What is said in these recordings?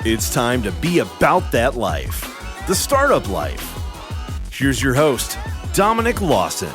It's time to be about that life, the startup life. Here's your host, Dominic Lawson.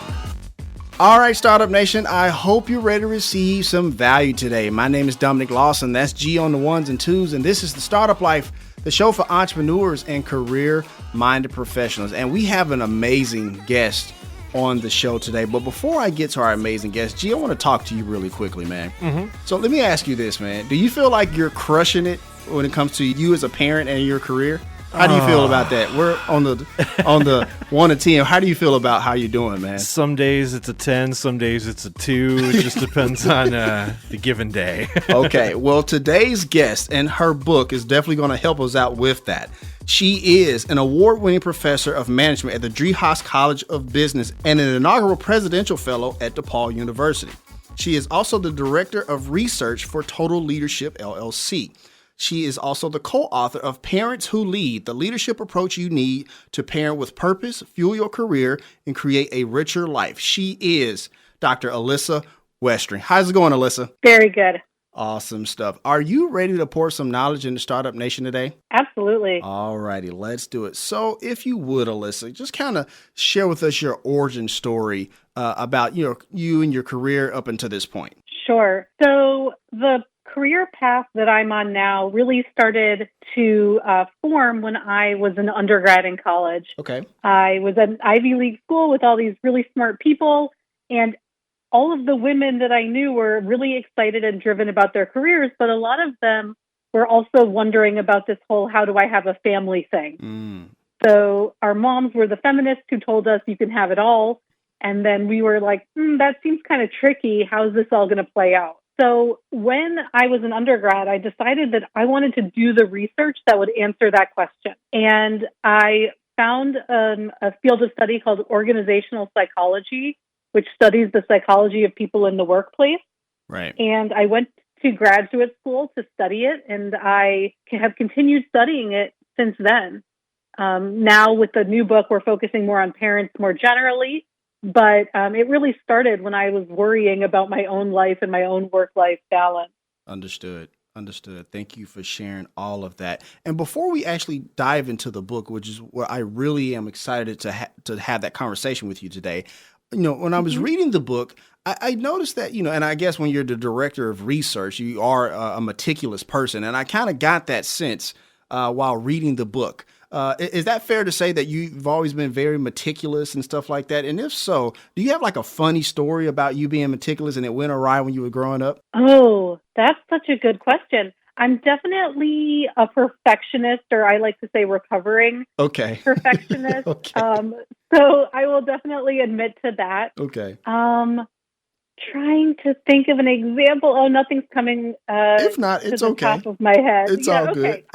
All right, Startup Nation, I hope you're ready to receive some value today. My name is Dominic Lawson. That's G on the ones and twos, and this is the Startup Life, the show for entrepreneurs and career-minded professionals. And we have an amazing guest on the show today. But before I get to our amazing guest, G, I want to talk to you really quickly, man. So let me ask you this, man. Do you feel like you're crushing it when it comes to you as a parent and your career? How do you feel about that? We're on the 1 to 10. How do you feel about how you're doing, man? Some days it's a 10, some days it's a 2. It just depends on the given day. Okay, well, today's guest and her book is definitely going to help us out with that. She is an award-winning professor of management at the Driehaus College of Business and an inaugural presidential fellow at DePaul University. She is also the director of research for Total Leadership, LLC. She is also the co-author of Parents Who Lead, the leadership approach you need to parent with purpose, fuel your career, and create a richer life. She is Dr. Alyssa Westring. How's it going, Alyssa? Very good. Awesome stuff. Are you ready to pour some knowledge into Startup Nation today? Absolutely. All righty, let's do it. So if you would, Alyssa, just kind of share with us your origin story about you and your career up until this point. Sure. So the career path that I'm on now really started to form when I was an undergrad in college. Okay. I was at an Ivy League school with all these really smart people, and all of the women that I knew were really excited and driven about their careers, but a lot of them were also wondering about this whole how do I have a family thing. So our moms were the feminists who told us you can have it all. And then we were like, that seems kind of tricky. How's this all going to play out? So when I was an undergrad, I decided that I wanted to do the research that would answer that question. And I found a field of study called organizational psychology, which studies the psychology of people in the workplace. Right. And I went to graduate school to study it, and I have continued studying it since then. Now with the new book, we're focusing more on parents more generally. But it really started when I was worrying about my own life and my own work-life balance. Understood. Thank you for sharing all of that. And before we actually dive into the book, which is where I really am excited to have that conversation with you today, when I was reading the book, I noticed that, and I guess when you're the director of research, you are a meticulous person. And I kind of got that sense while reading the book. Is that fair to say that you've always been very meticulous and stuff like that? And if so, do you have like a funny story about you being meticulous and it went awry when you were growing up? Oh, that's such a good question. I'm definitely a perfectionist, or I like to say recovering perfectionist. Okay. So I will definitely admit to that. Okay. Trying to think of an example. Oh, nothing's coming. If not, it's to the okay. top of my head. It's all good.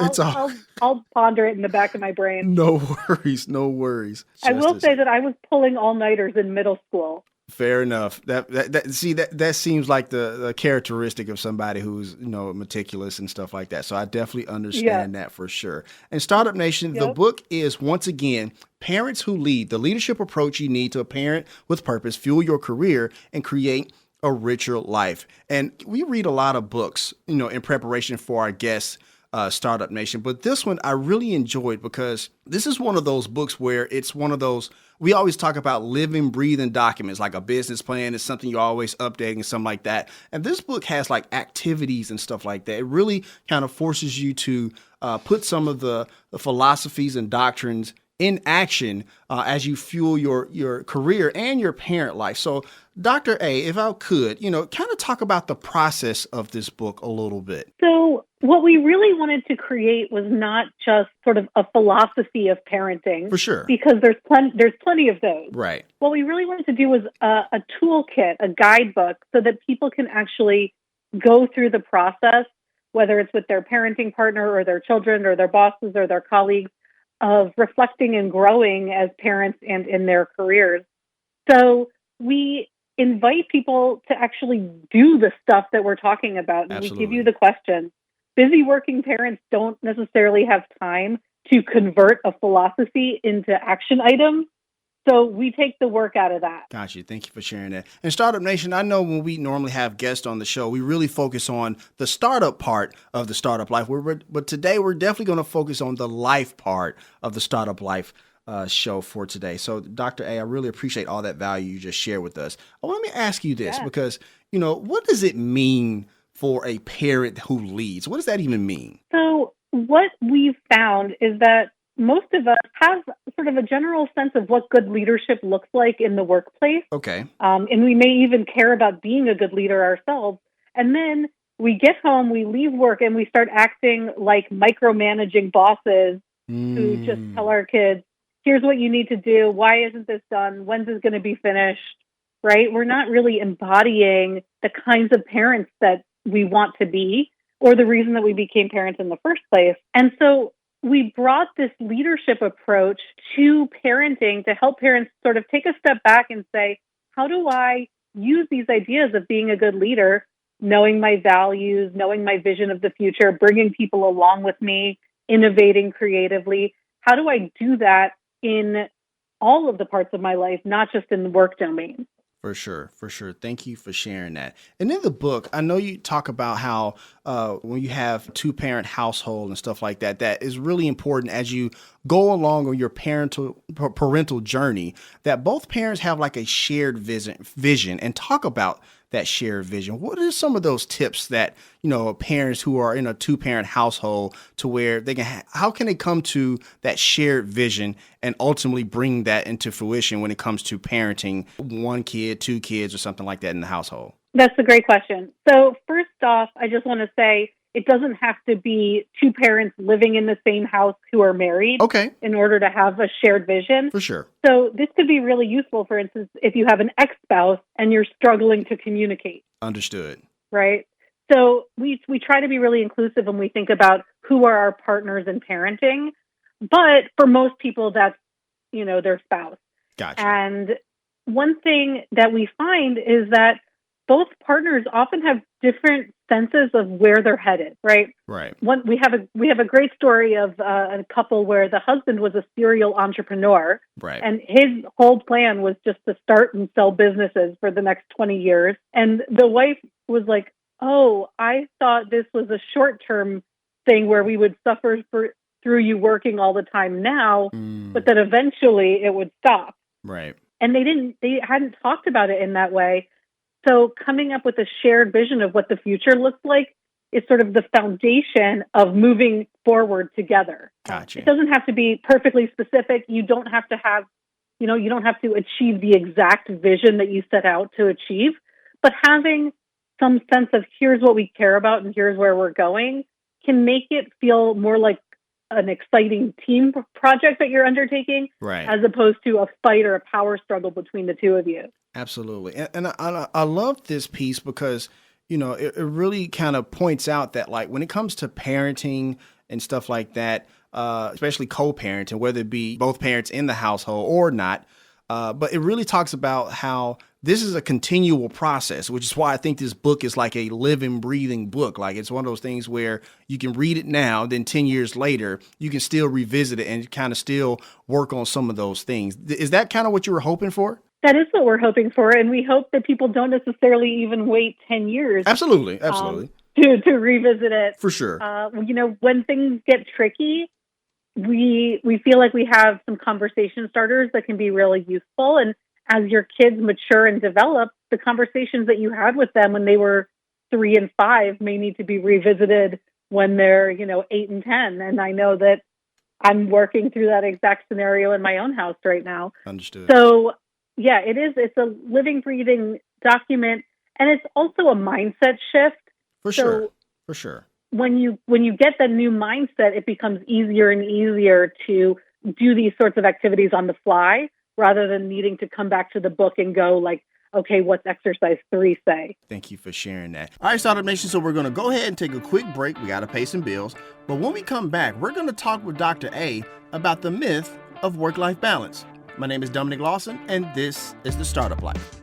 I'll ponder it in the back of my brain. No worries. I will say that I was pulling all-nighters in middle school. Fair enough. That seems like the characteristic of somebody who's meticulous and stuff like that. So I definitely understand that for sure. And Startup Nation, the book is once again Parents Who Lead: The Leadership Approach You Need to Parent with Purpose, Fuel Your Career, and Create a Richer Life. And we read a lot of books, in preparation for our guests. Startup Nation. But this one I really enjoyed because this is one of those books where it's one of those, we always talk about living, breathing documents, like a business plan is something you're always updating and something like that. And this book has like activities and stuff like that. It really kind of forces you to put some of the philosophies and doctrines in action as you fuel your career and your parent life. So Dr. A, if I could, kind of talk about the process of this book a little bit. So what we really wanted to create was not just sort of a philosophy of parenting. For sure. Because there's plenty of those. Right. What we really wanted to do was a toolkit, a guidebook, so that people can actually go through the process, whether it's with their parenting partner or their children or their bosses or their colleagues, of reflecting and growing as parents and in their careers. So we invite people to actually do the stuff that we're talking about. And Absolutely. We give you the questions. Busy working parents don't necessarily have time to convert a philosophy into action items. So we take the work out of that. Got you. Thank you for sharing that. And Startup Nation, I know when we normally have guests on the show, we really focus on the startup part of the startup life. But today we're definitely going to focus on the life part of the startup life show for today. So Dr. A, I really appreciate all that value you just shared with us. Let me ask you this, because, what does it mean for a parent who leads? What does that even mean? So what we've found is that most of us have sort of a general sense of what good leadership looks like in the workplace. Okay. And we may even care about being a good leader ourselves. And then we get home, we leave work, and we start acting like micromanaging bosses who just tell our kids, here's what you need to do. Why isn't this done? When's this going to be finished? Right? We're not really embodying the kinds of parents that we want to be, or the reason that we became parents in the first place. And so we brought this leadership approach to parenting to help parents sort of take a step back and say, how do I use these ideas of being a good leader, knowing my values, knowing my vision of the future, bringing people along with me, innovating creatively? How do I do that in all of the parts of my life, not just in the work domain? For sure. Thank you for sharing that. And in the book, I know you talk about how when you have two-parent household and stuff like that, that is really important as you go along on your parental journey, that both parents have like a shared vision and talk about that shared vision. What are some of those tips that, parents who are in a two-parent household to where they can, how can they come to that shared vision and ultimately bring that into fruition when it comes to parenting one kid, two kids, or something like that in the household? That's a great question. So first off, I just want to say it doesn't have to be two parents living in the same house who are married in order to have a shared vision. For sure. So this could be really useful, for instance, if you have an ex-spouse and you're struggling to communicate. Understood. Right? So we try to be really inclusive when we think about who are our partners in parenting. But for most people, that's, their spouse. Gotcha. And one thing that we find is that both partners often have different senses of where they're headed, right? Right. We have a great story of a couple where the husband was a serial entrepreneur, right, and his whole plan was just to start and sell businesses for the next 20 years. And the wife was like, "Oh, I thought this was a short-term thing where we would suffer through you working all the time now, but that eventually it would stop." Right. And they hadn't talked about it in that way. So coming up with a shared vision of what the future looks like is sort of the foundation of moving forward together. Gotcha. It doesn't have to be perfectly specific. You don't have to have, you don't have to achieve the exact vision that you set out to achieve, but having some sense of here's what we care about and here's where we're going can make it feel more like an exciting team project that you're undertaking, right, as opposed to a fight or a power struggle between the two of you. Absolutely. And I love this piece because, it really kind of points out that, like, when it comes to parenting and stuff like that, especially co-parenting, whether it be both parents in the household or not, but it really talks about how this is a continual process, which is why I think this book is like a living, breathing book. Like, it's one of those things where you can read it now, then 10 years later, you can still revisit it and kind of still work on some of those things. Is that kind of what you were hoping for? That is what we're hoping for, and we hope that people don't necessarily even wait 10 years. Absolutely. To revisit it. For sure. When things get tricky, we feel like we have some conversation starters that can be really useful. And as your kids mature and develop, the conversations that you had with them when they were 3 and 5 may need to be revisited when they're, 8 and 10. And I know that I'm working through that exact scenario in my own house right now. Understood. So, yeah, it is. It's a living, breathing document, and it's also a mindset shift. For sure. When you get that new mindset, it becomes easier and easier to do these sorts of activities on the fly, rather than needing to come back to the book and go like, okay, what's exercise 3 say? Thank you for sharing that. All right, Startup Nation, so we're going to go ahead and take a quick break. We got to pay some bills. But when we come back, we're going to talk with Dr. A about the myth of work-life balance. My name is Dominic Lawson, and this is The Startup Life.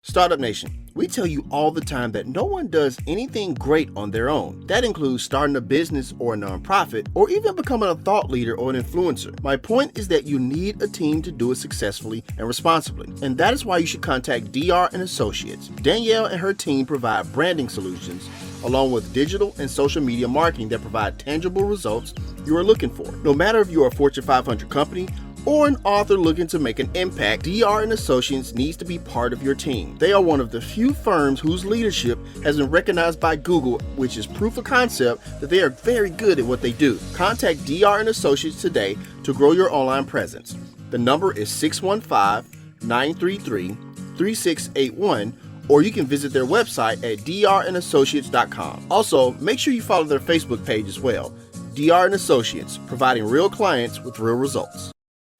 Startup Nation, We tell you all the time that no one does anything great on their own. That includes starting a business or a nonprofit, or even becoming a thought leader or an influencer. My point is that you need a team to do it successfully and responsibly. And that is why you should contact DR and Associates. Danielle and her team provide branding solutions, along with digital and social media marketing that provide tangible results you are looking for. No matter if you are a Fortune 500 company or an author looking to make an impact, DR and Associates needs to be part of your team. They are one of the few firms whose leadership has been recognized by Google, which is proof of concept that they are very good at what they do. Contact DR and Associates today to grow your online presence. The number is 615-933-3681, or you can visit their website at drandassociates.com. Also, make sure you follow their Facebook page as well. DR and Associates, providing real clients with real results.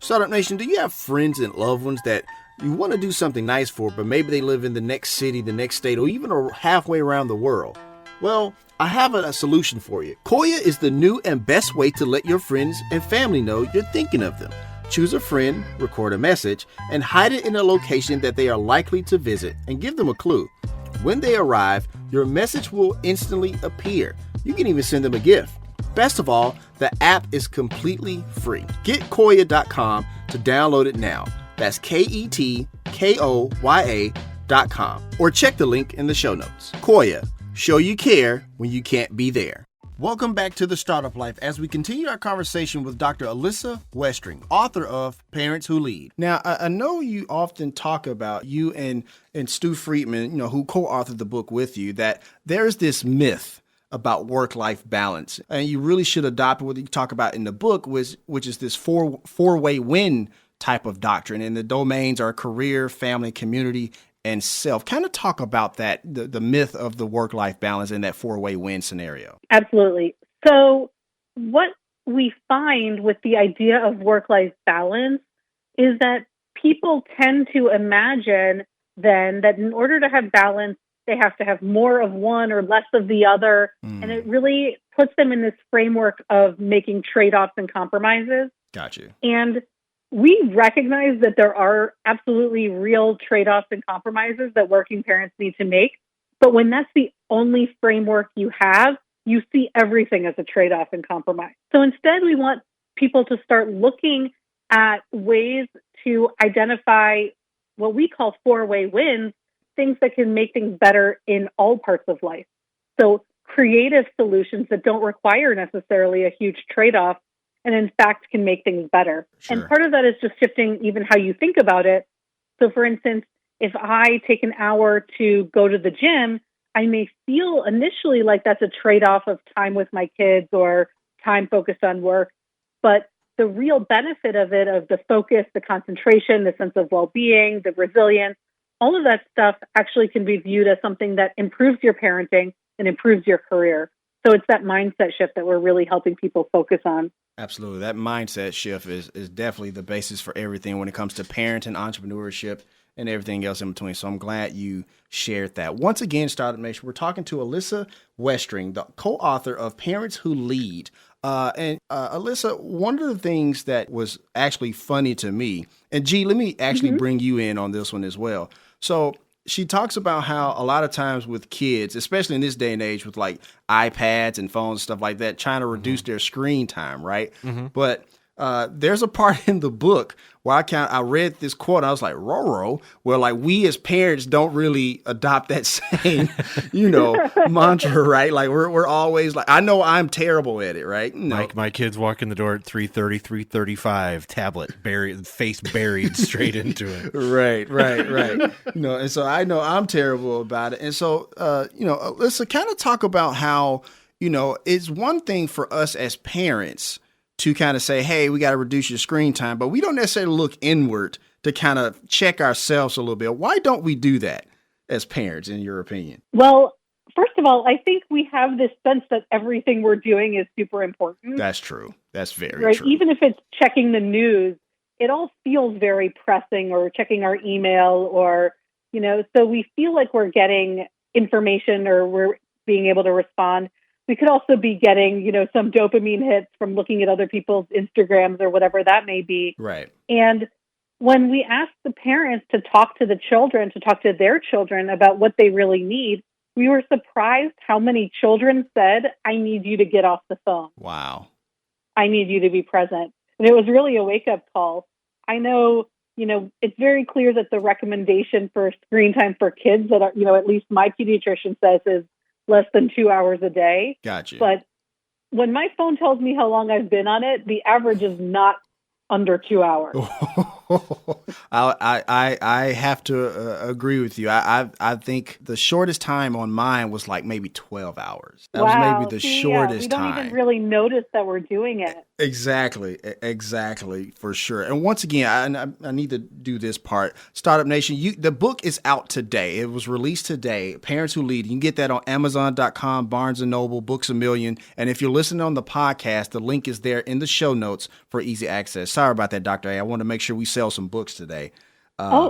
Startup Nation, do you have friends and loved ones that you want to do something nice for, but maybe they live in the next city, the next state, or even halfway around the world? Well, I have a solution for you. Koya is the new and best way to let your friends and family know you're thinking of them. Choose a friend, record a message, and hide it in a location that they are likely to visit, and give them a clue. When they arrive, your message will instantly appear. You can even send them a gift. Best of all, the app is completely free. Get Koya.com to download it now. That's KETKOYA.com. Or check the link in the show notes. Koya, show you care when you can't be there. Welcome back to The Startup Life as we continue our conversation with Dr. Alyssa Westring, author of Parents Who Lead. Now, I know you often talk about, you and Stu Friedman, who co-authored the book with you, that there's this myth about work-life balance. And you really should adopt what you talk about in the book, which is this four-way win type of doctrine. And the domains are career, family, community, and self. Kind of talk about that, the myth of the work-life balance in that four-way win scenario. Absolutely. So what we find with the idea of work-life balance is that people tend to imagine then that in order to have balance, they have to have more of one or less of the other. And it really puts them in this framework of making trade-offs and compromises. Gotcha. And we recognize that there are absolutely real trade-offs and compromises that working parents need to make. But when that's the only framework you have, you see everything as a trade-off and compromise. So instead, we want people to start looking at ways to identify what we call four-way wins, things that can make things better in all parts of life. So creative solutions that don't require necessarily a huge trade-off and in fact can make things better. Sure. And part of that is just shifting even how you think about it. So for instance, if I take an hour to go to the gym, I may feel initially like that's a trade-off of time with my kids or time focused on work. But the real benefit of it, of the focus, the concentration, the sense of well-being, the resilience, all of that stuff actually can be viewed as something that improves your parenting and improves your career. So it's that mindset shift that we're really helping people focus on. Absolutely. That mindset shift is definitely the basis for everything when it comes to parenting, entrepreneurship, and everything else in between. So I'm glad you shared that. Once again, Startup Nation, we're talking to Alyssa Westring, the co-author of Parents Who Lead. Alyssa, one of the things that was actually funny to me, and G, let me actually bring you in on this one as well. So she talks about how a lot of times with kids, especially in this day and age with like iPads and phones and stuff like that, trying to reduce their screen time, right? But there's a part in the book where I read this quote, and I was like, Roro, where like we as parents don't really adopt that same, mantra, right? Like we're always like, I know I'm terrible at it, right? My kids walk in the door at 3:30, 3:35, tablet face buried straight into it. Right. And so I know I'm terrible about it. And so, let's kind of talk about how, it's one thing for us as parents to kind of say, hey, we got to reduce your screen time, but we don't necessarily look inward to kind of check ourselves a little bit. Why don't we do that as parents, in your opinion? Well, first of all, I think we have this sense that everything we're doing is super important. That's true. That's very right? true. Even if it's checking the news, it all feels very pressing, or checking our email, or, so we feel like we're getting information or we're being able to respond. We could also be getting, some dopamine hits from looking at other people's Instagrams or whatever that may be. Right. And when we asked the parents to talk to the children, to talk to their children about what they really need, we were surprised how many children said, I need you to get off the phone. Wow. I need you to be present. And it was really a wake-up call. I know, it's very clear that the recommendation for screen time for kids that are, at least my pediatrician says is less than 2 hours a day. Gotcha. But when my phone tells me how long I've been on it, the average is not under 2 hours. I have to agree with you. I think the shortest time on mine was like maybe 12 hours. That was maybe the shortest time. We don't even really notice that we're doing it. Exactly, for sure. And once again, I need to do this part. Startup Nation, the book is out today. It was released today. Parents Who Lead. You can get that on Amazon.com, Barnes & Noble, Books A Million. And if you're listening on the podcast, the link is there in the show notes for easy access. Sorry about that, Dr. A. I want to make sure we sell some books today.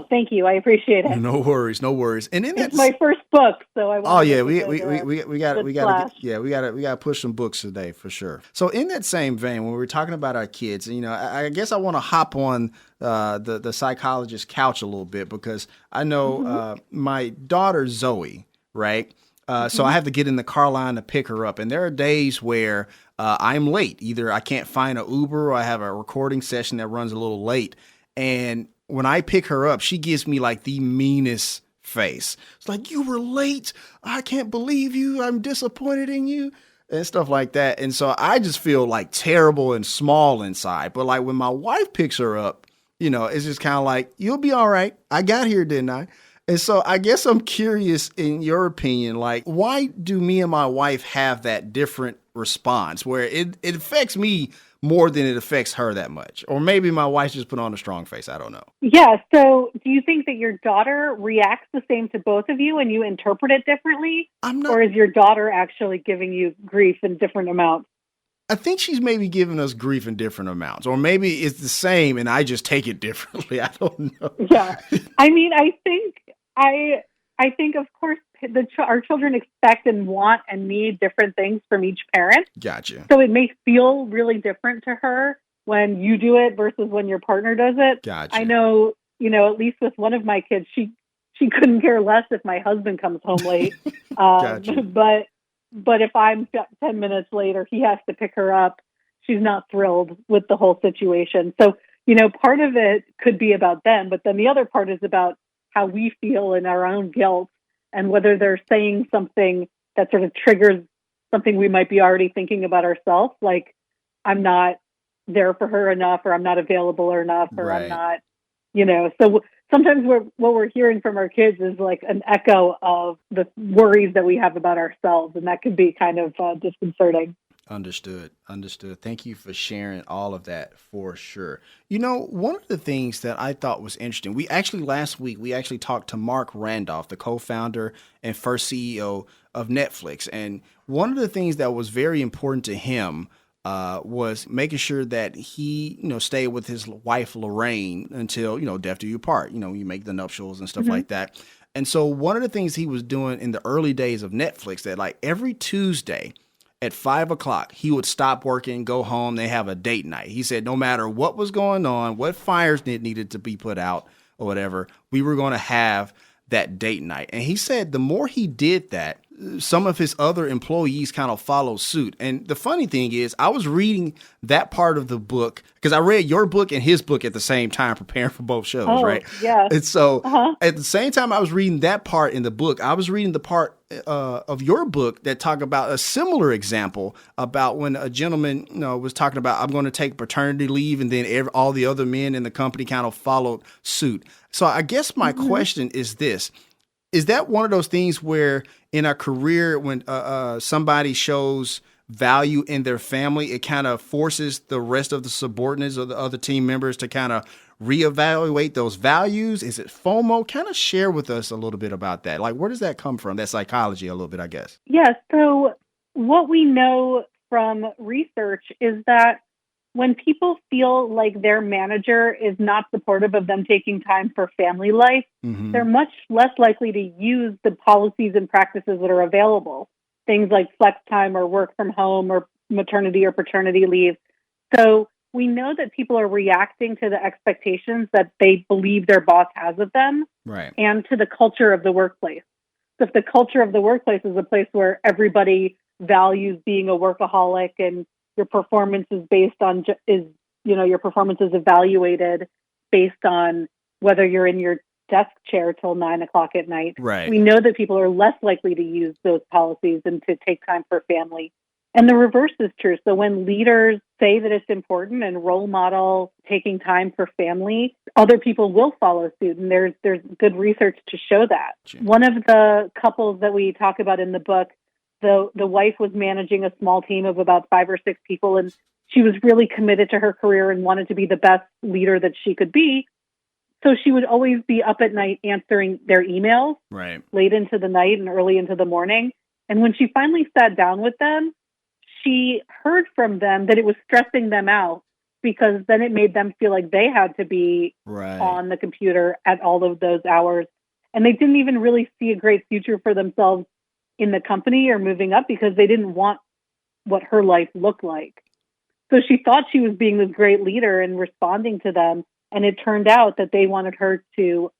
Thank you. I appreciate it. No worries. And then it's my first book, so I want we got to push some books today for sure. So in that same vein, when we're talking about our kids, I guess I want to hop on the psychologist's couch a little bit, because I know my daughter Zoe, right? So I have to get in the car line to pick her up, and there are days where I'm late. Either I can't find an Uber, or I have a recording session that runs a little late, and when I pick her up, she gives me like the meanest face. It's like, you were late. I can't believe you. I'm disappointed in you, and stuff like that. And so I just feel like terrible and small inside. But like when my wife picks her up, it's just kind of like, you'll be all right. I got here, didn't I? And so I guess I'm curious, in your opinion, like, why do me and my wife have that different response where it affects me more than it affects her that much? Or maybe my wife just put on a strong face. I don't know. Yeah. So do you think that your daughter reacts the same to both of you and you interpret it differently? Or is your daughter actually giving you grief in different amounts? I think she's maybe giving us grief in different amounts, or maybe it's the same and I just take it differently. I don't know. Yeah. I mean, I think of course our children expect and want and need different things from each parent. Gotcha. So it may feel really different to her when you do it versus when your partner does it. Gotcha. I know, at least with one of my kids, she couldn't care less if my husband comes home late. Gotcha. But if I'm 10 minutes late or he has to pick her up, she's not thrilled with the whole situation. So, part of it could be about them, but then the other part is about how we feel in our own guilt, and whether they're saying something that sort of triggers something we might be already thinking about ourselves, like, I'm not there for her enough, or I'm not available enough, or right. I'm not, so sometimes what we're hearing from our kids is like an echo of the worries that we have about ourselves, and that could be kind of disconcerting. Understood. Thank you for sharing all of that for sure. One of the things that I thought was interesting, last week we talked to Mark Randolph, the co-founder and first CEO of Netflix. And one of the things that was very important to him was making sure that he, stayed with his wife, Lorraine, until, death do you part, you make the nuptials and stuff like that. And so one of the things he was doing in the early days of Netflix, that like every Tuesday at 5:00, he would stop working, go home. They have a date night. He said, no matter what was going on, what fires needed to be put out or whatever, we were going to have that date night. And he said the more he did that, some of his other employees kind of followed suit. And the funny thing is, I was reading that part of the book because I read your book and his book at the same time, preparing for both shows, right? Yeah. And so at the same time I was reading that part in the book, I was reading the part of your book that talk about a similar example about when a gentleman, was talking about, I'm going to take paternity leave, and then all the other men in the company kind of followed suit. So I guess my question is this. Is that one of those things where in a career, when somebody shows value in their family, it kind of forces the rest of the subordinates or the other team members to kind of reevaluate those values? Is it FOMO? Kind of share with us a little bit about that. Like, where does that come from? That psychology a little bit, I guess. Yeah. So what we know from research is that when people feel like their manager is not supportive of them taking time for family life, they're much less likely to use the policies and practices that are available. Things like flex time or work from home or maternity or paternity leave. So we know that people are reacting to the expectations that they believe their boss has of them, Right. and to the culture of the workplace. So if the culture of the workplace is a place where everybody values being a workaholic and your performance is based on your performance is evaluated based on whether you're in your desk chair till 9 o'clock at night. Right. We know that people are less likely to use those policies and to take time for family. And the reverse is true. So when leaders say that it's important and role model taking time for family, other people will follow suit. And there's good research to show that. Sure. One of the couples that we talk about in the book, the wife was managing a small team of about 5 or 6 people, and she was really committed to her career and wanted to be the best leader that she could be. So she would always be up at night answering their emails Right. late into the night and early into the morning. And when she finally sat down with them, she heard from them that it was stressing them out because then it made them feel like they had to be Right. on the computer at all of those hours. And they didn't even really see a great future for themselves in the company or moving up because they didn't want what her life looked like. So she thought she was being this great leader and responding to them. And it turned out that they wanted her to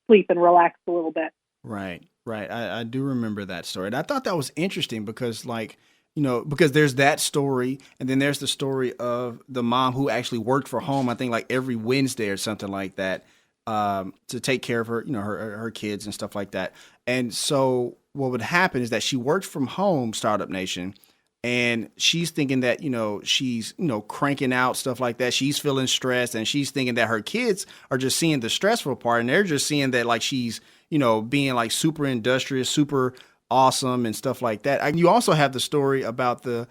sleep and relax a little bit. Right. Right. I do remember that story. And I thought that was interesting because, like, because there's that story, and then there's the story of the mom who actually worked for home, I think like every Wednesday or something like that, to take care of her, her kids and stuff like that. And so what would happen is that she worked from home, Startup Nation, and she's thinking that, she's, cranking out stuff like that. She's feeling stressed, and she's thinking that her kids are just seeing the stressful part, and they're just seeing that like she's, being like super industrious, super awesome and stuff like that. And you also have the story about the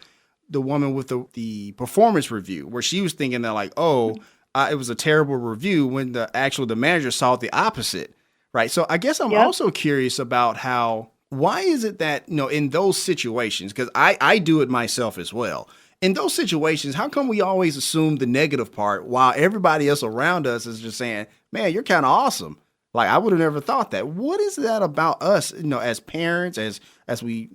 woman with the performance review where she was thinking that like, it was a terrible review when the manager saw the opposite. Right. So I guess I'm also curious about why is it that, in those situations, because I do it myself as well. In those situations, how come we always assume the negative part while everybody else around us is just saying, man, you're kind of awesome. Like, I would have never thought that. What is that about us, as parents, as we,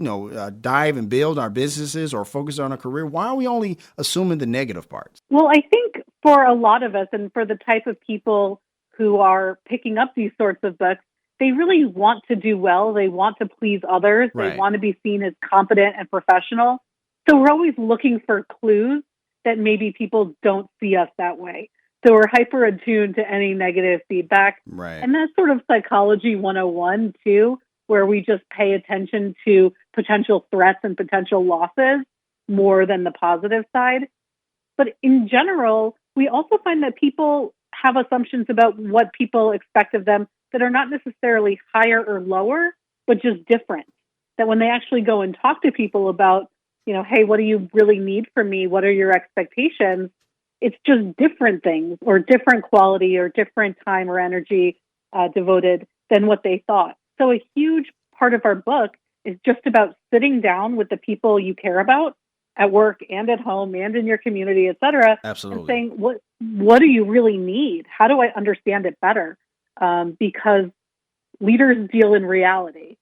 dive and build our businesses or focus on our career? Why are we only assuming the negative parts? Well, I think for a lot of us and for the type of people who are picking up these sorts of books, they really want to do well. They want to please others. Right. They want to be seen as competent and professional. So we're always looking for clues that maybe people don't see us that way. So we're hyper attuned to any negative feedback. Right. And that's sort of psychology 101 too, where we just pay attention to potential threats and potential losses more than the positive side. But in general, we also find that people have assumptions about what people expect of them that are not necessarily higher or lower, but just different. That when they actually go and talk to people about, hey, what do you really need from me? What are your expectations? It's just different things or different quality or different time or energy devoted than what they thought. So a huge part of our book is just about sitting down with the people you care about at work and at home and in your community, et cetera. Absolutely. And saying, what do you really need? How do I understand it better? Because leaders deal in reality,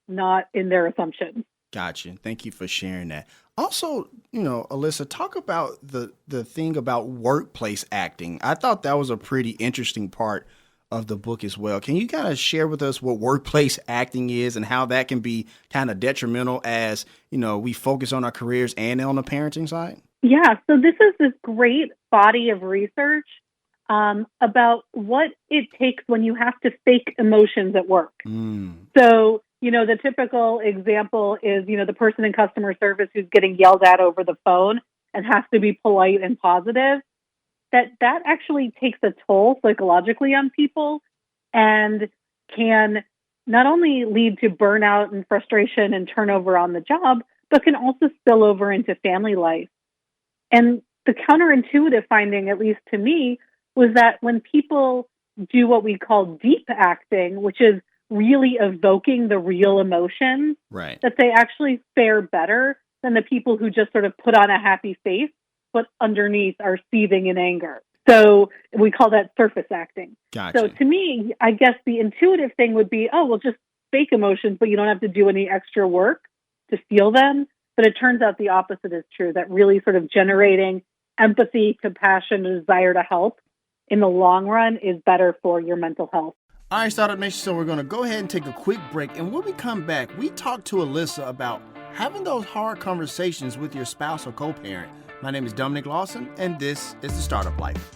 not in their assumptions. Gotcha. Thank you for sharing that. Also, Alyssa, talk about the thing about workplace acting. I thought that was a pretty interesting part of the book as well. Can you kind of share with us what workplace acting is and how that can be kind of detrimental as, we focus on our careers and on the parenting side? Yeah. So this is this great body of research about what it takes when you have to fake emotions at work. So, the typical example is, the person in customer service who's getting yelled at over the phone and has to be polite and positive. That actually takes a toll psychologically on people and can not only lead to burnout and frustration and turnover on the job, but can also spill over into family life. And the counterintuitive finding, at least to me, was that when people do what we call deep acting, which is really evoking the real emotions, right, that they actually fare better than the people who just sort of put on a happy face, but underneath are seething in anger. So we call that surface acting. Gotcha. So to me, I guess the intuitive thing would be, just fake emotions, but you don't have to do any extra work to feel them. But it turns out the opposite is true, that really sort of generating empathy, compassion, and desire to help in the long run is better for your mental health. All right, Startup Nation, so we're going to go ahead and take a quick break. And when we come back, we talk to Alyssa about having those hard conversations with your spouse or co-parent. My name is Dominic Lawson, and this is The Startup Life.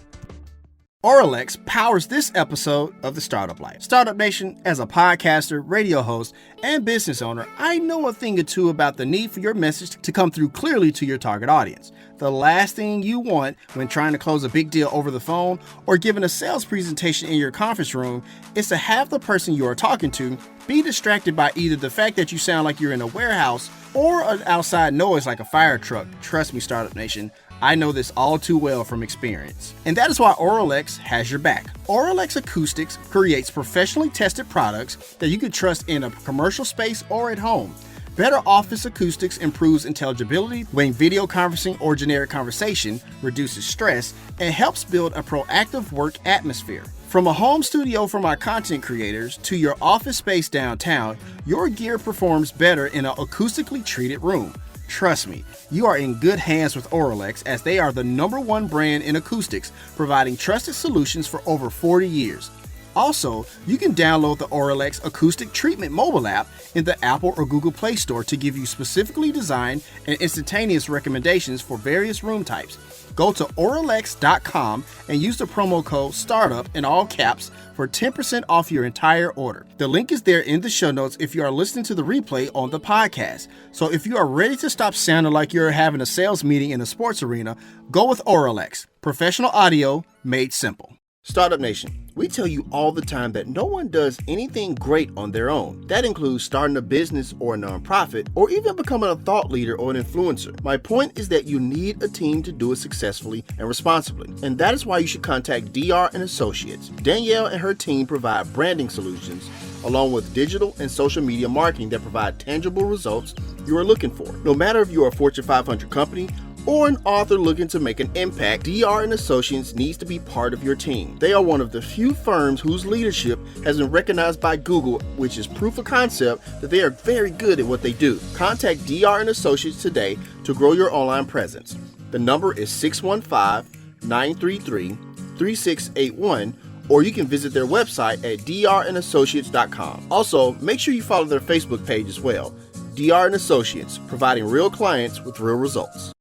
Oralex powers this episode of The Startup Life. Startup Nation, as a podcaster, radio host, and business owner, I know a thing or two about the need for your message to come through clearly to your target audience. The last thing you want when trying to close a big deal over the phone or giving a sales presentation in your conference room is to have the person you are talking to be distracted by either the fact that you sound like you're in a warehouse or an outside noise like a fire truck. Trust me, Startup Nation, I know this all too well from experience. And that is why Oralex has your back. Oralex Acoustics creates professionally tested products that you can trust in a commercial space or at home. Better office acoustics improves intelligibility when video conferencing or generic conversation, reduces stress, and helps build a proactive work atmosphere. From a home studio for my content creators to your office space downtown, your gear performs better in an acoustically treated room. Trust me, you are in good hands with Oralex as they are the #1 brand in acoustics, providing trusted solutions for over 40 years. Also, you can download the Oralex Acoustic Treatment mobile app in the Apple or Google Play Store to give you specifically designed and instantaneous recommendations for various room types. Go to Oralex.com and use the promo code STARTUP in all caps for 10% off your entire order. The link is there in the show notes if you are listening to the replay on the podcast. So if you are ready to stop sounding like you're having a sales meeting in a sports arena, go with Oralex. Professional audio made simple. Startup Nation, we tell you all the time that no one does anything great on their own. That includes starting a business or a nonprofit, or even becoming a thought leader or an influencer. My point is that you need a team to do it successfully and responsibly. And that is why you should contact DR and Associates. Danielle and her team provide branding solutions, along with digital and social media marketing that provide tangible results you are looking for. No matter if you are a Fortune 500 company or an author looking to make an impact, DR and Associates needs to be part of your team. They are one of the few firms whose leadership has been recognized by Google, which is proof of concept that they are very good at what they do. Contact DR and Associates today to grow your online presence. The number is 615-933-3681, or you can visit their website at drandassociates.com. Also, make sure you follow their Facebook page as well. DR and Associates, providing real clients with real results.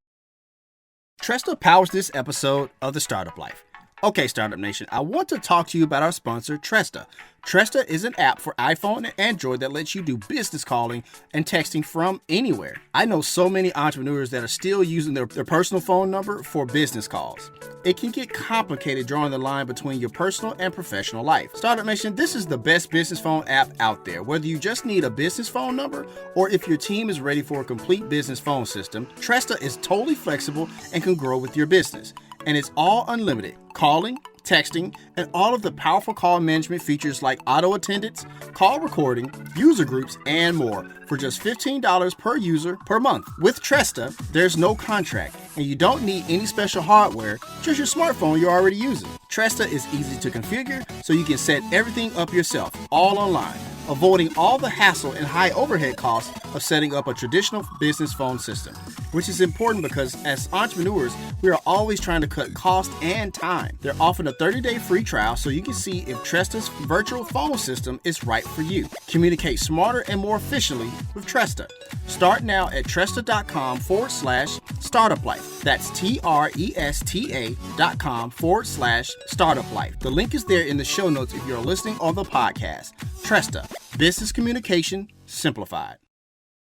Tresta powers this episode of The Startup Life. Okay, Startup Nation, I want to talk to you about our sponsor, Tresta. Tresta is an app for iPhone and Android that lets you do business calling and texting from anywhere. I know so many entrepreneurs that are still using their personal phone number for business calls. It can get complicated drawing the line between your personal and professional life. Startup Nation, this is the best business phone app out there. Whether you just need a business phone number or if your team is ready for a complete business phone system, Tresta is totally flexible and can grow with your business. And it's all unlimited. Calling, texting, and all of the powerful call management features like auto attendance, call recording, user groups, and more for just $15 per user per month. With Tresta, there's no contract, and you don't need any special hardware, just your smartphone you're already using. Tresta is easy to configure, so you can set everything up yourself, all online, avoiding all the hassle and high overhead costs of setting up a traditional business phone system, which is important because as entrepreneurs, we are always trying to cut cost and time. They're offering a 30-day free trial so you can see if Tresta's virtual phone system is right for you. Communicate smarter and more efficiently with Tresta. Start now at Tresta.com/startuplife. That's TRESTA.com/startuplife. The link is there in the show notes if you're listening on the podcast. Tresta, business communication simplified.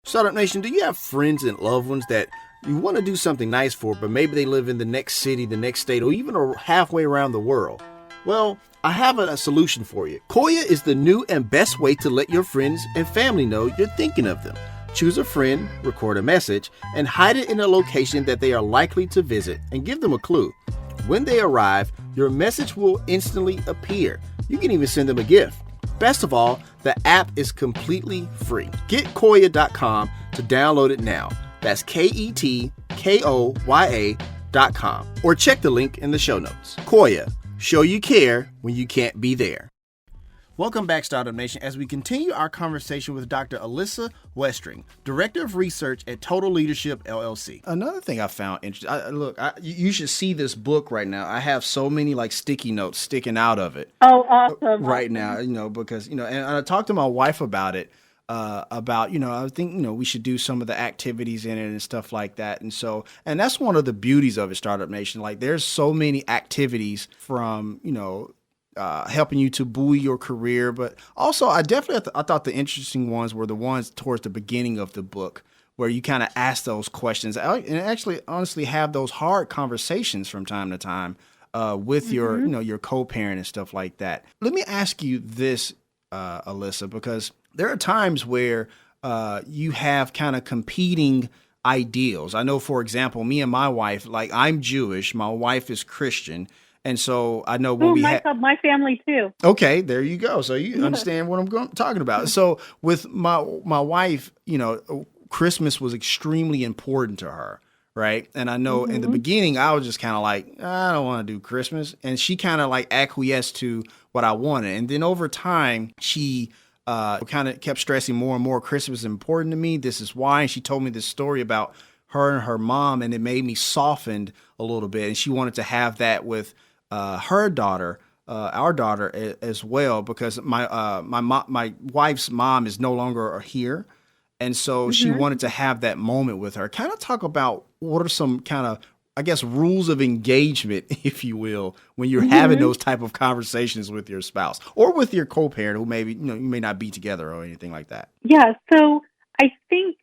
Startup Nation, do you have friends and loved ones that you want to do something nice for, but maybe they live in the next city, the next state, or even halfway around the world? Well, I have a solution for you. Koya is the new and best way to let your friends and family know you're thinking of them. Choose a friend, record a message, and hide it in a location that they are likely to visit, and give them a clue. When they arrive, your message will instantly appear. You can even send them a gift. Best of all, the app is completely free. Get Koya.com to download it now. That's KETKOYA.com. Or check the link in the show notes. Koya, show you care when you can't be there. Welcome back, Startup Nation, as we continue our conversation with Dr. Alyssa Westring, Director of Research at Total Leadership, LLC. Another thing I found interesting, you should see this book right now. I have so many like sticky notes sticking out of it. Oh, awesome. Right now, because, and I talked to my wife about it, I think, we should do some of the activities in it and stuff like that. And that's one of the beauties of it, Startup Nation. Like, there's so many activities from, helping you to buoy your career. But also, I thought the interesting ones were the ones towards the beginning of the book, where you kind of ask those questions and actually honestly have those hard conversations from time to time with your, your co-parent and stuff like that. Let me ask you this, Alyssa, because there are times where you have kind of competing ideals. I know, for example, me and my wife, like, I'm Jewish, my wife is Christian. And so I know when my family too. Okay, there you go. So you understand what I'm talking about. So with my wife, Christmas was extremely important to her, right? And I know in the beginning I was just kind of like, I don't want to do Christmas, and she kind of like acquiesced to what I wanted. And then over time, she kind of kept stressing more and more, Christmas is important to me. This is why. And she told me this story about her and her mom, and it made me softened a little bit. And she wanted to have that with her daughter, our daughter as well, because my wife's mom is no longer here. And so she wanted to have that moment with her. Kind of talk about what are some kind of, I guess, rules of engagement, if you will, when you're having those type of conversations with your spouse or with your co-parent who maybe, you may not be together or anything like that. Yeah. So I think,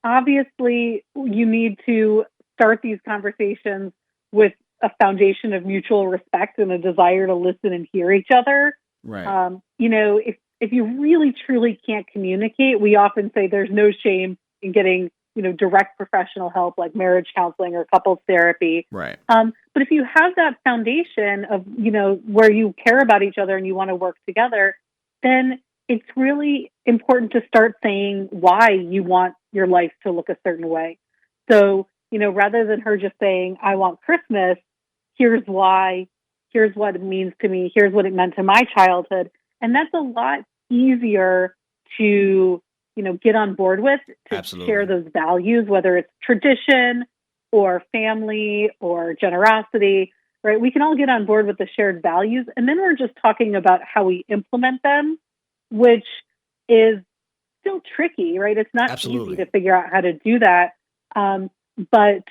obviously you need to start these conversations with a foundation of mutual respect and a desire to listen and hear each other. Right. If you really truly can't communicate, we often say there's no shame in getting, direct professional help like marriage counseling or couples therapy. Right. But if you have that foundation of, where you care about each other and you want to work together, then it's really important to start saying why you want your life to look a certain way. So, rather than her just saying, I want Christmas, here's why, here's what it means to me, here's what it meant to my childhood. And that's a lot easier to, get on board with, to Absolutely. Share those values, whether it's tradition or family or generosity, right? We can all get on board with the shared values. And then we're just talking about how we implement them, which is still tricky, right? It's not Absolutely. easy to figure out how to do that. But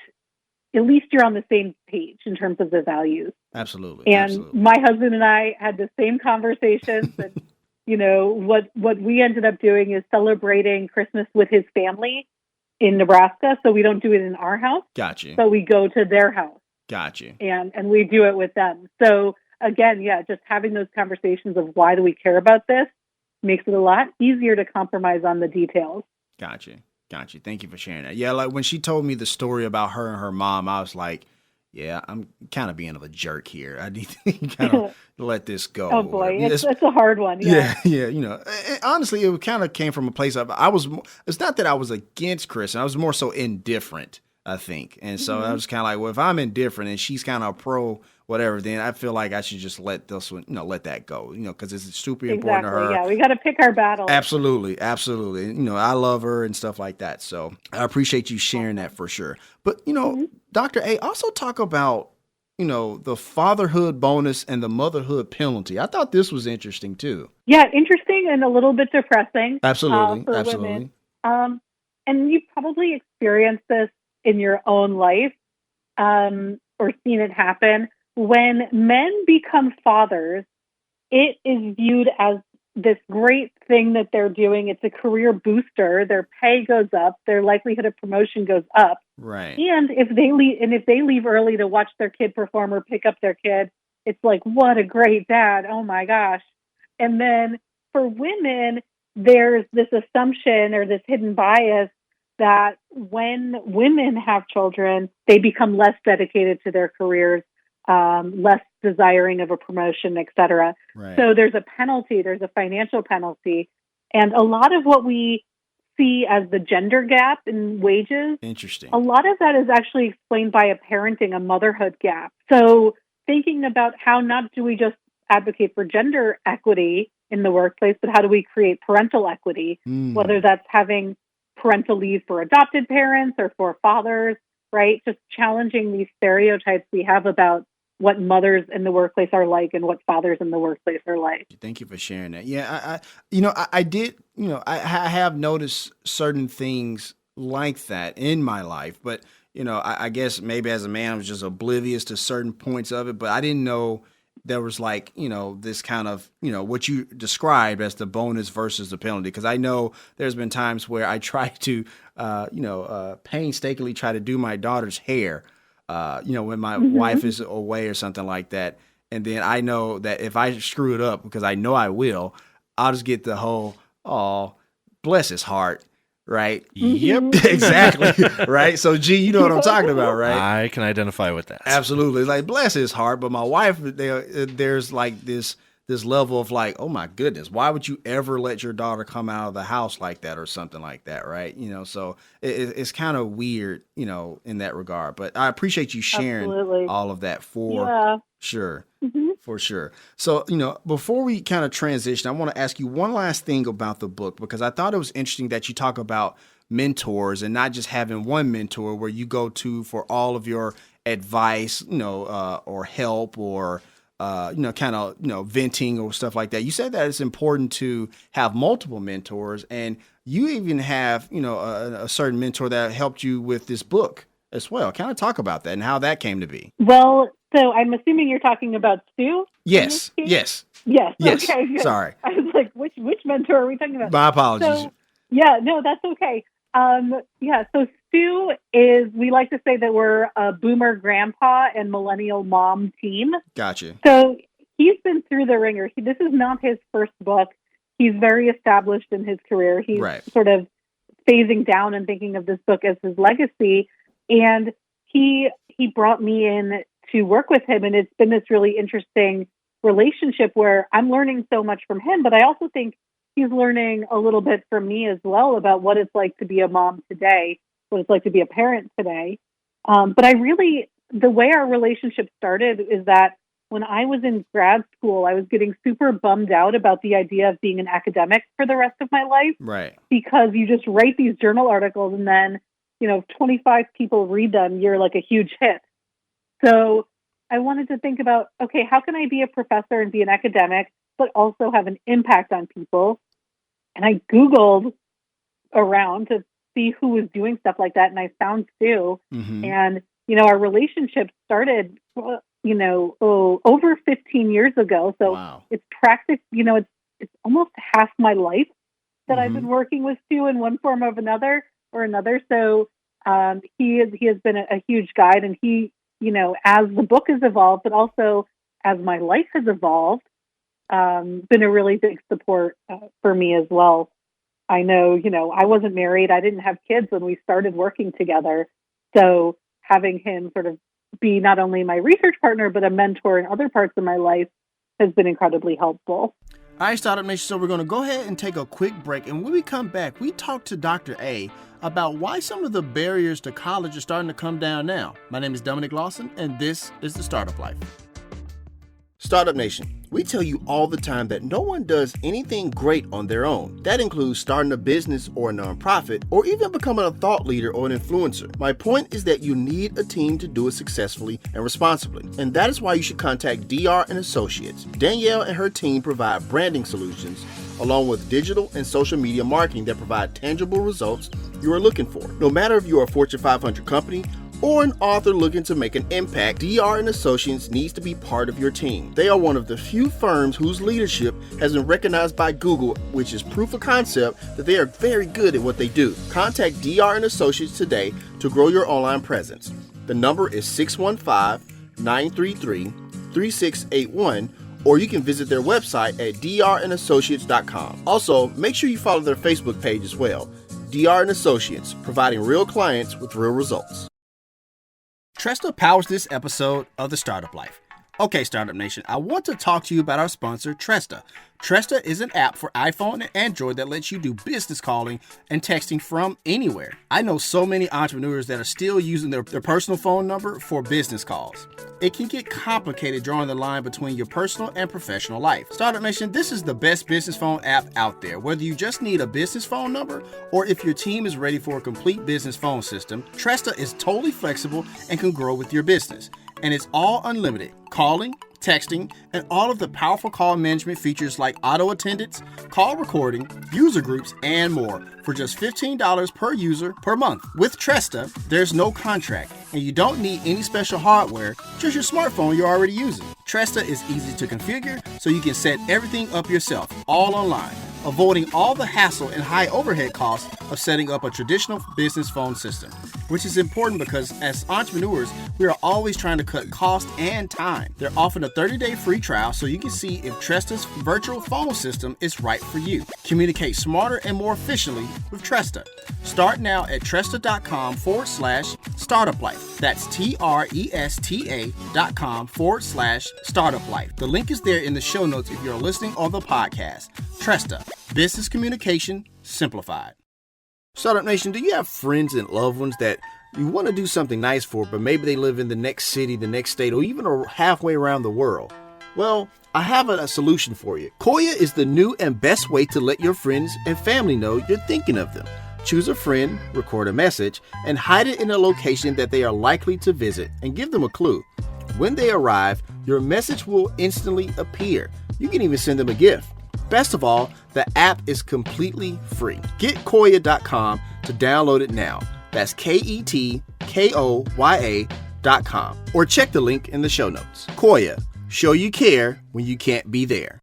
at least you're on the same page in terms of the values. Absolutely. And Absolutely. my husband and I had the same conversations. And, what we ended up doing is celebrating Christmas with his family in Nebraska. So we don't do it in our house. Gotcha. So we go to their house. Gotcha. And we do it with them. So again, just having those conversations of why do we care about this makes it a lot easier to compromise on the details. Gotcha. Thank you for sharing that. Yeah, like when she told me the story about her and her mom, I was like, yeah, I'm kind of being a jerk here. I need to kind of let this go. Oh boy, it's a hard one. Yeah. Honestly, it kind of came from a place of it's not that I was against Chris. I was more so indifferent, I think. And so I was kind of like, well, if I'm indifferent and she's kind of pro whatever, then I feel like I should just let this one, let that go, because it's super important to her. Yeah, we got to pick our battles. Absolutely. I love her and stuff like that. So I appreciate you sharing that for sure. But, Dr. A, also talk about, the fatherhood bonus and the motherhood penalty. I thought this was interesting too. Yeah, interesting and a little bit depressing. Absolutely. For Absolutely. women. And you probably experienced this in your own life or seen it happen. When men become fathers, it is viewed as this great thing that they're doing. It's a career booster. Their pay goes up. Their likelihood of promotion goes up. Right. And if they leave early to watch their kid perform or pick up their kid, it's like, what a great dad. Oh my gosh. And then for women, there's this assumption or this hidden bias that when women have children, they become less dedicated to their careers, less desiring of a promotion, et cetera. Right. So there's a penalty, there's a financial penalty. And a lot of what we see as the gender gap in wages, Interesting. a lot of that is actually explained by a motherhood gap. So thinking about how not do we just advocate for gender equity in the workplace, but how do we create parental equity, whether that's having parental leave for adopted parents or for fathers, right? Just challenging these stereotypes we have about what mothers in the workplace are like and what fathers in the workplace are like. Thank you for sharing that. Yeah, I have noticed certain things like that in my life, but I guess maybe as a man, I was just oblivious to certain points of it, but I didn't know there was like, this kind of, what you described as the bonus versus the penalty. Because I know there's been times where I try to, painstakingly try to do my daughter's hair, when my wife is away or something like that. And then I know that if I screw it up, because I know I will, I'll just get the whole, oh, bless his heart. Right. Yep. Exactly. Right. So, G, you know what I'm talking about, right? I can identify with that. Absolutely. It's like, bless his heart. But my wife, there's like this level of like, oh my goodness, why would you ever let your daughter come out of the house like that or something like that? Right. So it's kind of weird, in that regard. But I appreciate you sharing all of that for sure. For sure. So, before we kind of transition, I want to ask you one last thing about the book, because I thought it was interesting that you talk about mentors and not just having one mentor where you go to for all of your advice, or help or, venting or stuff like that. You said that it's important to have multiple mentors, and you even have, a certain mentor that helped you with this book as well. Kind of talk about that and how that came to be. Well, so I'm assuming you're talking about Stu? Yes. Yes. Okay, good. Sorry. I was like, which mentor are we talking about? My apologies. So, no, that's okay. So Stu we like to say that we're a boomer grandpa and millennial mom team. Gotcha. So he's been through the ringer. This is not his first book. He's very established in his career. He's sort of phasing down and thinking of this book as his legacy. And he brought me in to work with him. And it's been this really interesting relationship where I'm learning so much from him, but I also think he's learning a little bit from me as well about what it's like to be a mom today, what it's like to be a parent today. But the way our relationship started is that when I was in grad school, I was getting super bummed out about the idea of being an academic for the rest of my life. Right. Because you just write these journal articles and then, 25 people read them, you're like a huge hit. So I wanted to think about, okay, how can I be a professor and be an academic, but also have an impact on people? And I Googled around to see who was doing stuff like that. And I found Stu. And, our relationship started, over 15 years ago. So it's it's almost half my life that I've been working with Stu in one form or another. So he has been a huge guide, and he, as the book has evolved, but also as my life has evolved, been a really big support for me as well. I know, I wasn't married. I didn't have kids when we started working together. So having him sort of be not only my research partner, but a mentor in other parts of my life has been incredibly helpful. All right, Startup Nation, so we're going to go ahead and take a quick break. And when we come back, we talk to Dr. A about why some of the barriers to college are starting to come down now. My name is Dominic Lawson, and this is The Startup Life. Startup Nation, we tell you all the time that no one does anything great on their own. That includes starting a business or a nonprofit, or even becoming a thought leader or an influencer. My point is that you need a team to do it successfully and responsibly. And that is why you should contact DR and Associates. Danielle and her team provide branding solutions, along with digital and social media marketing that provide tangible results you are looking for. No matter if you are a Fortune 500 company or an author looking to make an impact, DR and Associates needs to be part of your team. They are one of the few firms whose leadership has been recognized by Google, which is proof of concept that they are very good at what they do. Contact DR and Associates today to grow your online presence. The number is 615-933-3681, or you can visit their website at drandassociates.com. Also, make sure you follow their Facebook page as well. DR and Associates, providing real clients with real results. Tresta powers this episode of The Startup Life. Okay, Startup Nation, I want to talk to you about our sponsor, Tresta. Tresta is an app for iPhone and Android that lets you do business calling and texting from anywhere. I know so many entrepreneurs that are still using their personal phone number for business calls. It can get complicated drawing the line between your personal and professional life. Startup Nation, this is the best business phone app out there. Whether you just need a business phone number or if your team is ready for a complete business phone system, Tresta is totally flexible and can grow with your business. And it's all unlimited. Calling, texting, and all of the powerful call management features like auto attendance, call recording, user groups, and more for just $15 per user per month. With Tresta, there's no contract, and you don't need any special hardware, just your smartphone you're already using. Tresta is easy to configure, so you can set everything up yourself, all online, avoiding all the hassle and high overhead costs of setting up a traditional business phone system, which is important because as entrepreneurs, we are always trying to cut cost and time. They're offering a 30-day free trial so you can see if Tresta's virtual phone system is right for you. Communicate smarter and more efficiently with Tresta. Start now at Tresta.com/startuplife. That's TRESTA.com/startuplife. The link is there in the show notes if you're listening on the podcast. Tresta, business communication simplified. Startup Nation, do you have friends and loved ones that you want to do something nice for, but maybe they live in the next city, the next state, or even halfway around the world? Well, I have a solution for you. Koya is the new and best way to let your friends and family know you're thinking of them. Choose a friend, record a message, and hide it in a location that they are likely to visit, and give them a clue. When they arrive, your message will instantly appear. You can even send them a gift. Best of all, the app is completely free. Get Koya.com to download it now. That's KETKOYA.com. Or check the link in the show notes. Koya, show you care when you can't be there.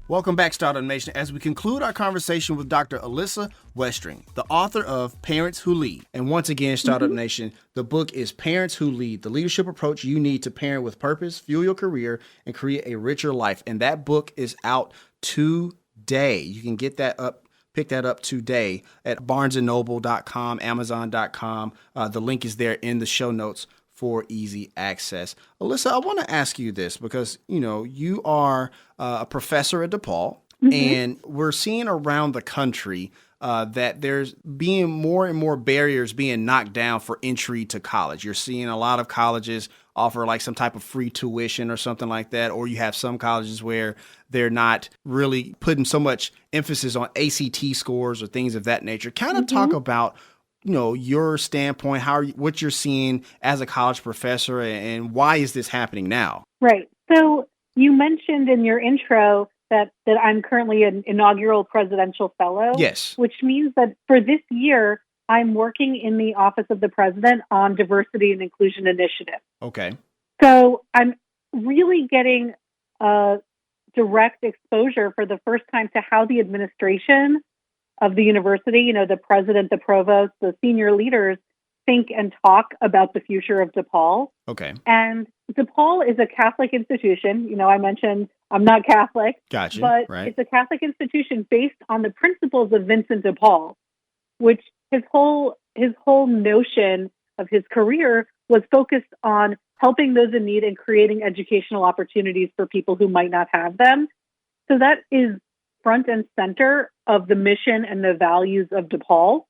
Welcome back, Startup Nation, as we conclude our conversation with Dr. Alyssa Westring, the author of Parents Who Lead. And once again, Startup Nation, the book is Parents Who Lead, the leadership approach you need to parent with purpose, fuel your career, and create a richer life. And that book is out today. You can get that up, pick that up today at barnesandnoble.com, amazon.com. The link is there in the show notes for easy access. Alyssa, I want to ask you this because, you are a professor at DePaul, and we're seeing around the country that there's being more and more barriers being knocked down for entry to college. You're seeing a lot of colleges offer like some type of free tuition or something like that, or you have some colleges where they're not really putting so much emphasis on ACT scores or things of that nature. Kind of talk about your standpoint, what you're seeing as a college professor, and why is this happening now? Right. So you mentioned in your intro that I'm currently an inaugural presidential fellow. Yes. Which means that for this year, I'm working in the Office of the President on Diversity and Inclusion Initiative. Okay. So I'm really getting direct exposure for the first time to how the administration of the university, the president, the provost, the senior leaders think and talk about the future of DePaul. Okay. And DePaul is a Catholic institution. I mentioned I'm not Catholic, gotcha, but right. It's a Catholic institution based on the principles of Vincent de Paul, which his whole notion of his career was focused on helping those in need and creating educational opportunities for people who might not have them. So that is front and center of the mission and the values of DePaul.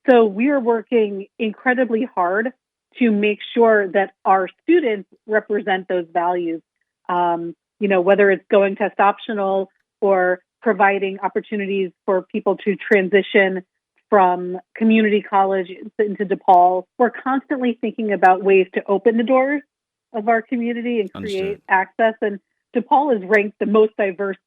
So we are working incredibly hard to make sure that our students represent those values, whether it's going test optional or providing opportunities for people to transition from community college into DePaul. We're constantly thinking about ways to open the doors of our community and create access. And DePaul is ranked the most diverse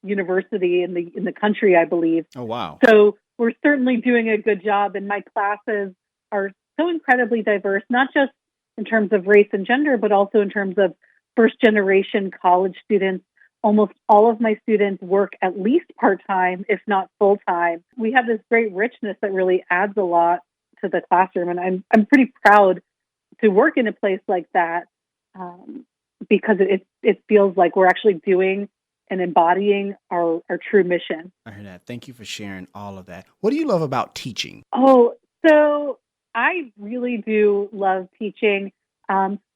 university in the country, I believe. Oh, wow. So we're certainly doing a good job. And my classes are so incredibly diverse, not just in terms of race and gender, but also in terms of first-generation college students. Almost all of my students work at least part-time, if not full-time. We have this great richness that really adds a lot to the classroom. And I'm pretty proud to work in a place like that because it feels like we're actually doing and embodying our true mission. I heard that. Thank you for sharing all of that. What do you love about teaching? Oh, so I really do love teaching.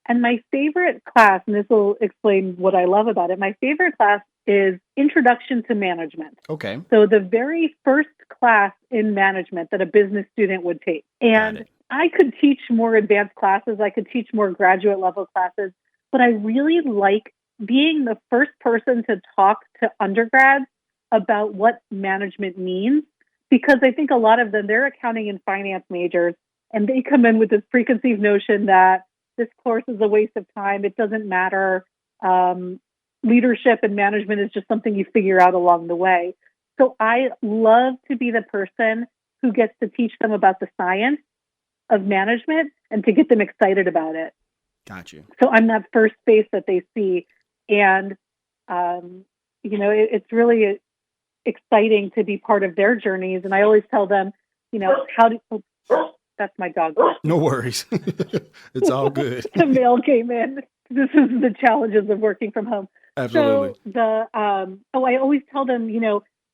And my favorite class, and this will explain what I love about it, my favorite class is Introduction to Management. Okay. So the very first class in management that a business student would take. And I could teach more advanced classes. I could teach more graduate level classes. But I really like being the first person to talk to undergrads about what management means, because I think a lot of them, they're accounting and finance majors, and they come in with this preconceived notion that this course is a waste of time. It doesn't matter. Leadership and management is just something you figure out along the way. So I love to be the person who gets to teach them about the science of management and to get them excited about it. Got you. So I'm that first face that they see. And, it's really exciting to be part of their journeys. And I always tell them, that's my dog. No worries. It's all good. The mail came in. This is the challenges of working from home. Absolutely. So I always tell them,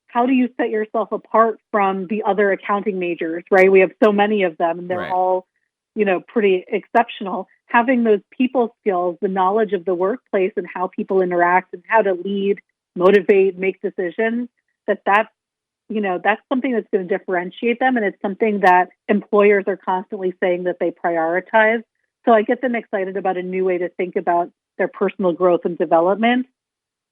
how do you set yourself apart from the other accounting majors, right? We have so many of them and they're all, pretty exceptional. Having those people skills, the knowledge of the workplace and how people interact and how to lead, motivate, make decisions, that's something that's going to differentiate them. And it's something that employers are constantly saying that they prioritize. So I get them excited about a new way to think about their personal growth and development.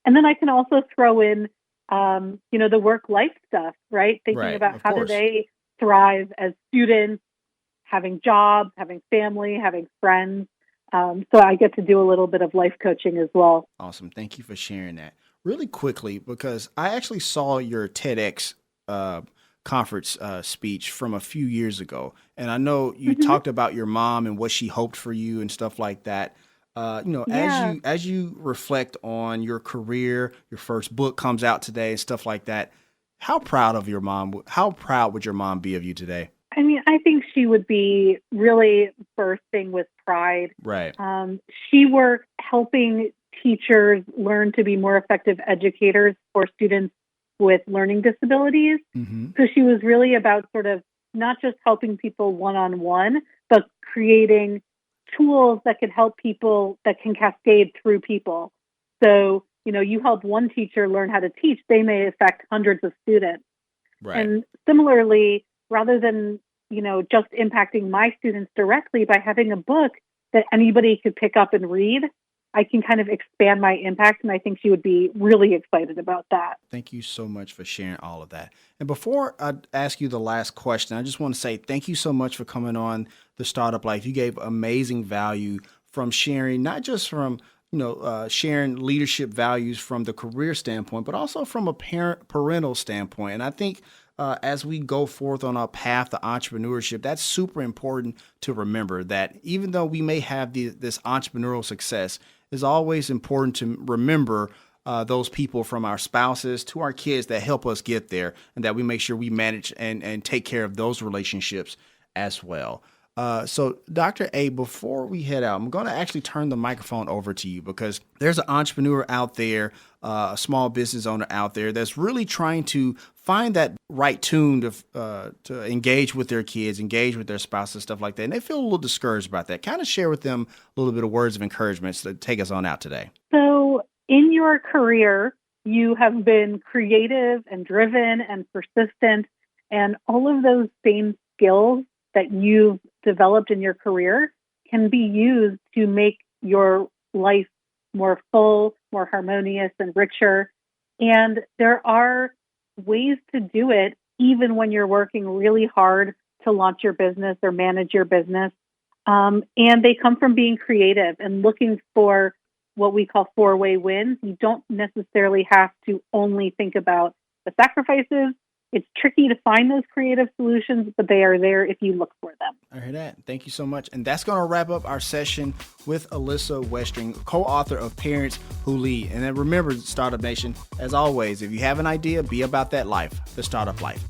And then I can also throw in, the work-life stuff, right? Thinking about how do they thrive as students, having jobs, having family, having friends. So I get to do a little bit of life coaching as well. Awesome. Thank you for sharing that. Really quickly, because I actually saw your TEDx conference speech from a few years ago. And I know you talked about your mom and what she hoped for you and stuff like that. As you reflect on your career, your first book comes out today and stuff like that, how proud would your mom be of you today? I mean, I think she would be really bursting with pride. Right. She worked helping teachers learn to be more effective educators for students with learning disabilities. So she was really about sort of not just helping people one-on-one, but creating tools that could help people, that can cascade through people. So, you help one teacher learn how to teach, they may affect hundreds of students. Right. And similarly, rather than, just impacting my students directly, by having a book that anybody could pick up and read, I can kind of expand my impact. And I think she would be really excited about that. Thank you so much for sharing all of that. And before I ask you the last question, I just want to say thank you so much for coming on The Startup Life. You gave amazing value from sharing, not just from, sharing leadership values from the career standpoint, but also from a parental standpoint. And I think as we go forth on our path to entrepreneurship, that's super important to remember that even though we may have this entrepreneurial success, it's always important to remember those people, from our spouses to our kids, that help us get there, and that we make sure we manage and take care of those relationships as well. So Dr. A, before we head out, I'm going to actually turn the microphone over to you, because there's an entrepreneur out there, a small business owner out there that's really trying to find that right tune to engage with their kids, engage with their spouses, stuff like that. And they feel a little discouraged about that. Kind of share with them a little bit of words of encouragement to take us on out today. So in your career, you have been creative and driven and persistent, and all of those same skills that you've developed in your career can be used to make your life more full, more harmonious, and richer. And there are ways to do it even when you're working really hard to launch your business or manage your business. And they come from being creative and looking for what we call four-way wins. You don't necessarily have to only think about the sacrifices. It's tricky to find those creative solutions, but they are there if you look for them. I hear that. Thank you so much. And that's going to wrap up our session with Alyssa Westring, co-author of Parents Who Lead. And then remember, Startup Nation, as always, if you have an idea, be about that life, the startup life.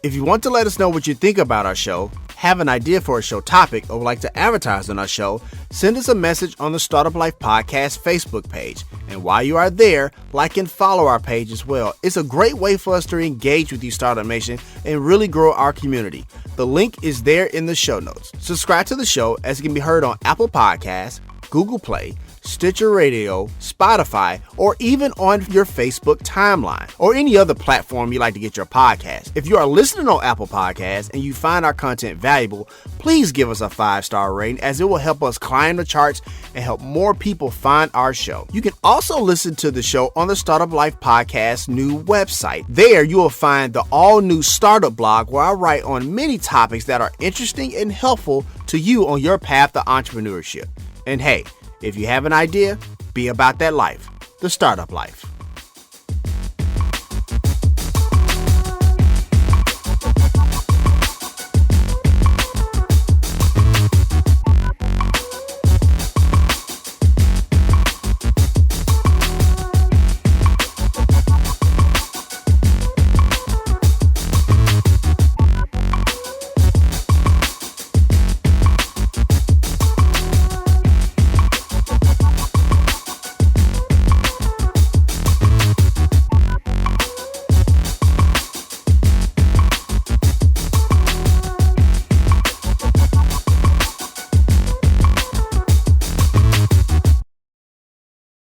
If you want to let us know what you think about our show, have an idea for a show topic, or would like to advertise on our show, send us a message on the Startup Life Podcast Facebook page. And while you are there, like and follow our page as well. It's a great way for us to engage with you, Startup Nation, and really grow our community. The link is there in the show notes. Subscribe to the show as it can be heard on Apple Podcasts, Google Play, Stitcher Radio, Spotify, or even on your Facebook timeline or any other platform you like to get your podcast. If you are listening on Apple Podcasts and you find our content valuable, please give us a 5-star rating, as it will help us climb the charts and help more people find our show. You can also listen to the show on the Startup Life Podcast new website. There you will find the all-new startup blog where I write on many topics that are interesting and helpful to you on your path to entrepreneurship. And hey, if you have an idea, be about that life, the startup life.